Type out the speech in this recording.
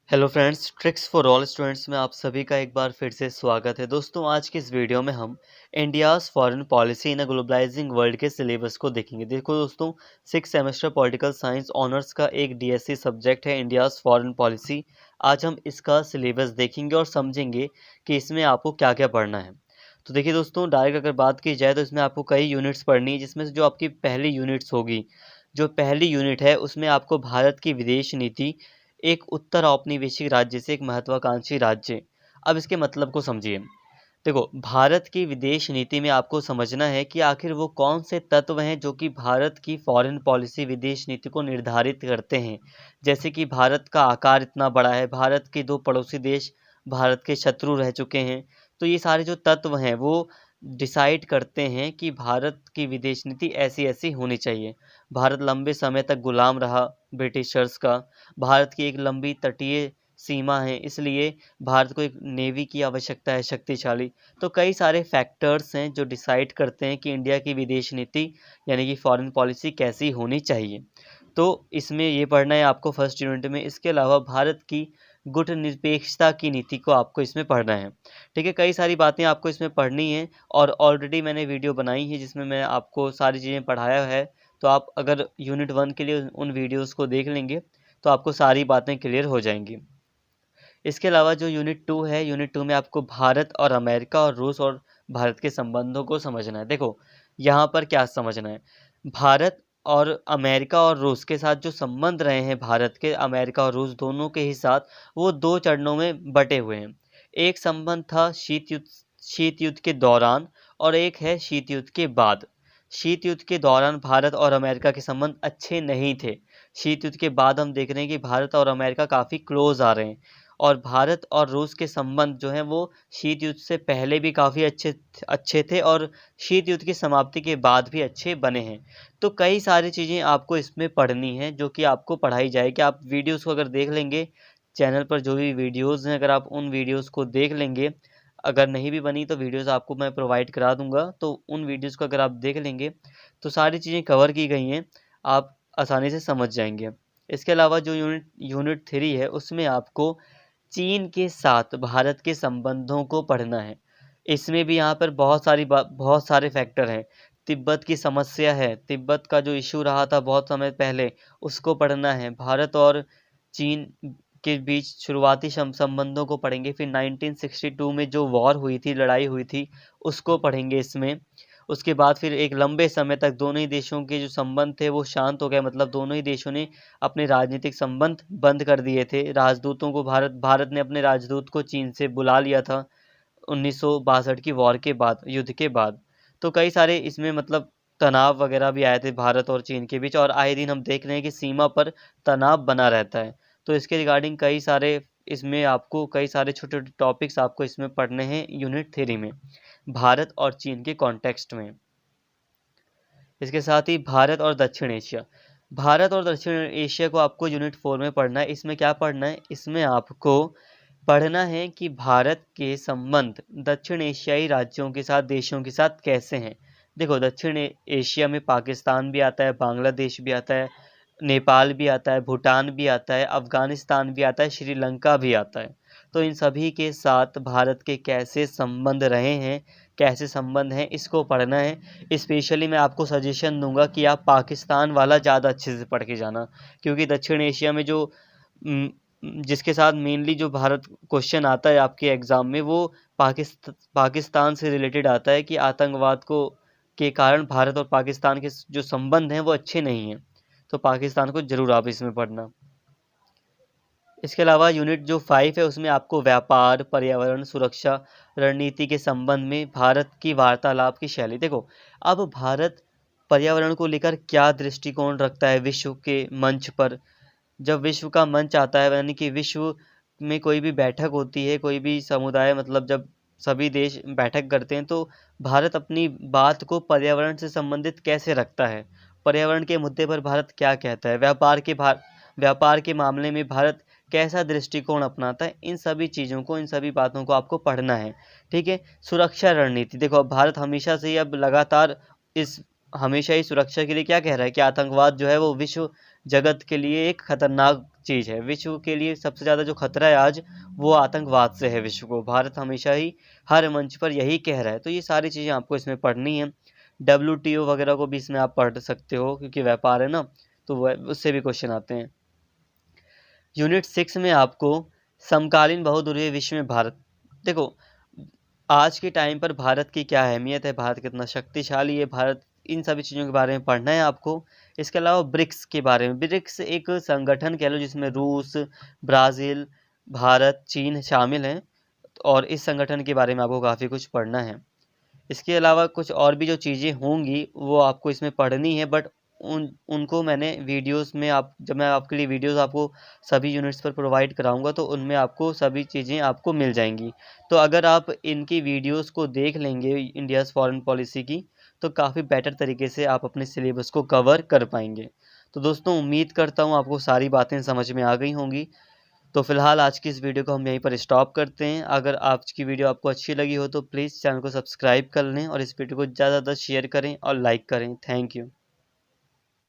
Hello friends, tricks for all students में आप सभी का एक बार फिर से स्वागत है। दोस्तों, आज की इस वीडियो में हम India's foreign policy in a globalising world के सिलेबस को देखेंगे। देखो दोस्तों, 6 सेमेस्टर पॉलिटिकल साइंस ऑनर्स का एक डीएससी सब्जेक्ट है इंडियाज़ फॉरेन पॉलिसी। आज हम इसका सिलेबस देखेंगे और समझेंगे कि इसमें आपको क्या क्या पढ़ना है। तो देखिए दोस्तों, डायरेक्ट अगर बात की जाए तो इसमें आपको कई यूनिट्स पढ़नी है, जिसमें से जो आपकी पहली यूनिट्स होगी, जो पहली यूनिट है उसमें आपको भारत की विदेश नीति, एक उत्तर औपनिवेशिक राज्य से एक महत्वाकांक्षी राज्य। अब इसके मतलब को समझिए। देखो, भारत की विदेश नीति में आपको समझना है कि आखिर वो कौन से तत्व हैं जो कि भारत की फॉरेन पॉलिसी, विदेश नीति को निर्धारित करते हैं। जैसे कि भारत का आकार इतना बड़ा है, भारत के 2 पड़ोसी देश भारत के शत्रु रह चुके हैं। तो ये सारे जो तत्व हैं वो डिसाइड करते हैं कि भारत की विदेश नीति ऐसी-ऐसी होनी चाहिए। भारत लंबे समय तक गुलाम रहा ब्रिटिशर्स का। भारत की एक लंबी तटीय सीमा है, इसलिए भारत को एक नेवी की आवश्यकता है शक्तिशाली। तो कई सारे फैक्टर्स हैं जो डिसाइड करते हैं कि इंडिया की विदेश नीति यानी कि फॉरेन पॉलिसी कैसी होनी चाहिए। तो इसमें ये पढ़ना है आपको फर्स्ट यूनिट में। इसके अलावा भारत की गुटनिरपेक्षता की नीति को आपको इसमें पढ़ना है। ठीक है, कई सारी बातें आपको इसमें पढ़नी है और ऑलरेडी मैंने वीडियो बनाई है जिसमें मैं आपको सारी चीज़ें पढ़ाया है। तो आप अगर यूनिट 1 के लिए उन वीडियोज़ को देख लेंगे तो आपको सारी बातें क्लियर हो जाएँगी। इसके अलावा जो यूनिट 2 है, यूनिट 2 में आपको भारत और अमेरिका और रूस और भारत के संबंधों को समझना है। देखो, यहाँ पर क्या समझना है, भारत और अमेरिका और रूस के साथ जो संबंध रहे हैं भारत के, अमेरिका और रूस दोनों के ही साथ, वो 2 चरणों में बँटे हुए हैं। एक संबंध था शीत युद्ध के दौरान और एक है शीत युद्ध के बाद। शीत युद्ध के दौरान भारत और अमेरिका के संबंध अच्छे नहीं थे। शीत युद्ध के बाद हम देख रहे हैं कि भारत और अमेरिका काफ़ी क्लोज़ आ रहे हैं। और भारत और रूस के संबंध जो हैं वो शीत युद्ध से पहले भी काफ़ी अच्छे थे और शीत युद्ध की समाप्ति के बाद भी अच्छे बने हैं। तो कई सारी चीज़ें आपको इसमें पढ़नी हैं जो कि आपको पढ़ाई जाएगी। आप वीडियोज़ को अगर देख लेंगे, चैनल पर जो भी वीडियोज़ हैं अगर आप उन वीडियोज़ को देख लेंगे, अगर नहीं भी बनी तो वीडियोज़ आपको मैं प्रोवाइड करा दूँगा, तो उन वीडियोज़ को अगर आप देख लेंगे तो सारी चीज़ें कवर की गई हैं, आप आसानी से समझ जाएँगे। इसके अलावा जो यूनिट 3 है उसमें आपको चीन के साथ भारत के संबंधों को पढ़ना है। इसमें भी यहाँ पर बहुत सारे फैक्टर हैं। तिब्बत की समस्या है, तिब्बत का जो इश्यू रहा था बहुत समय पहले, उसको पढ़ना है। भारत और चीन के बीच शुरुआती संबंधों को पढ़ेंगे। फिर 1962 में जो वॉर हुई थी, लड़ाई हुई थी, उसको पढ़ेंगे इसमें। उसके बाद फिर एक लंबे समय तक दोनों ही देशों के जो संबंध थे वो शांत हो गए, मतलब दोनों ही देशों ने अपने राजनीतिक संबंध बंद कर दिए थे। राजदूतों को भारत ने अपने राजदूत को चीन से बुला लिया था 1962 की वॉर के बाद, युद्ध के बाद। तो कई सारे इसमें मतलब तनाव वगैरह भी आए थे भारत और चीन के बीच, और आए दिन हम देख रहे हैं कि सीमा पर तनाव बना रहता है। तो इसके रिगार्डिंग कई सारे इसमें आपको कई सारे छोटे-छोटे टॉपिक्स आपको इसमें पढ़ने हैं यूनिट 3 में, भारत और चीन के कॉन्टेक्स्ट में। इसके साथ ही भारत और दक्षिण एशिया। भारत और दक्षिण एशिया को आपको यूनिट 4 में पढ़ना है। इसमें क्या पढ़ना है? इसमें आपको पढ़ना है कि भारत के संबंध दक्षिण एशियाई राज्यों के साथ, देशों के साथ कैसे हैं। देखो, दक्षिण एशिया में पाकिस्तान भी आता है, बांग्लादेश भी आता है, नेपाल भी आता है, भूटान भी आता है, अफ़गानिस्तान भी आता है, श्रीलंका भी आता है। तो इन सभी के साथ भारत के कैसे संबंध रहे हैं, कैसे संबंध हैं, इसको पढ़ना है। स्पेशली मैं आपको सजेशन दूँगा कि आप पाकिस्तान वाला ज़्यादा अच्छे से पढ़ के जाना, क्योंकि दक्षिण एशिया में जो जिसके साथ मेनली जो भारत क्वेश्चन आता है आपके एग्ज़ाम में, वो पाकिस्तान से रिलेटेड आता है कि आतंकवाद को के कारण भारत और पाकिस्तान के जो संबंध हैं वो अच्छे नहीं हैं। तो पाकिस्तान को ज़रूर आप इसमें पढ़ना। इसके अलावा यूनिट जो 5 है उसमें आपको व्यापार, पर्यावरण, सुरक्षा, रणनीति के संबंध में भारत की वार्तालाप की शैली। देखो, अब भारत पर्यावरण को लेकर क्या दृष्टिकोण रखता है विश्व के मंच पर। जब विश्व का मंच आता है, यानी कि विश्व में कोई भी बैठक होती है, कोई भी समुदाय, मतलब जब सभी देश बैठक करते हैं, तो भारत अपनी बात को पर्यावरण से संबंधित कैसे रखता है, पर्यावरण के मुद्दे पर भारत क्या कहता है, व्यापार के मामले में भारत कैसा दृष्टिकोण अपनाता है, इन सभी चीज़ों को, इन सभी बातों को आपको पढ़ना है। ठीक है। सुरक्षा रणनीति। देखो, अब भारत हमेशा से ही अब लगातार हमेशा ही सुरक्षा के लिए क्या कह रहा है कि आतंकवाद जो है वो विश्व जगत के लिए एक खतरनाक चीज़ है। विश्व के लिए सबसे ज़्यादा जो खतरा है आज, वो आतंकवाद से है विश्व को। भारत हमेशा ही हर मंच पर यही कह रहा है। तो ये सारी चीज़ें आपको इसमें पढ़नी है। WTO वगैरह को भी इसमें आप पढ़ सकते हो, क्योंकि व्यापार है ना, तो उससे भी क्वेश्चन आते हैं। यूनिट 6 में आपको समकालीन बहुध्रुवीय विश्व में भारत, देखो आज के टाइम पर भारत की क्या अहमियत है, भारत कितना शक्तिशाली है, भारत, इन सभी चीज़ों के बारे में पढ़ना है आपको। इसके अलावा ब्रिक्स के बारे में, ब्रिक्स एक संगठन कह लो जिसमें रूस, ब्राज़ील, भारत, चीन शामिल हैं, और इस संगठन के बारे में आपको काफ़ी कुछ पढ़ना है। इसके अलावा कुछ और भी जो चीज़ें होंगी वो आपको इसमें पढ़नी है, बट उनको मैंने वीडियोस में, आप जब मैं आपके लिए वीडियोस आपको सभी यूनिट्स पर प्रोवाइड कराऊंगा तो उनमें आपको सभी चीज़ें आपको मिल जाएंगी। तो अगर आप इनकी वीडियोस को देख लेंगे इंडियाज़ फॉरेन पॉलिसी की, तो काफ़ी बेटर तरीके से आप अपने सिलेबस को कवर कर पाएंगे। तो दोस्तों, उम्मीद करता हूँ आपको सारी बातें समझ में आ गई होंगी। तो फिलहाल आज की इस वीडियो को हम यहीं पर स्टॉप करते हैं। अगर आज की वीडियो आपको अच्छी लगी हो तो प्लीज़ चैनल को सब्सक्राइब कर लें और इस वीडियो को ज़्यादा से ज़्यादा शेयर करें और लाइक करें। Thank you.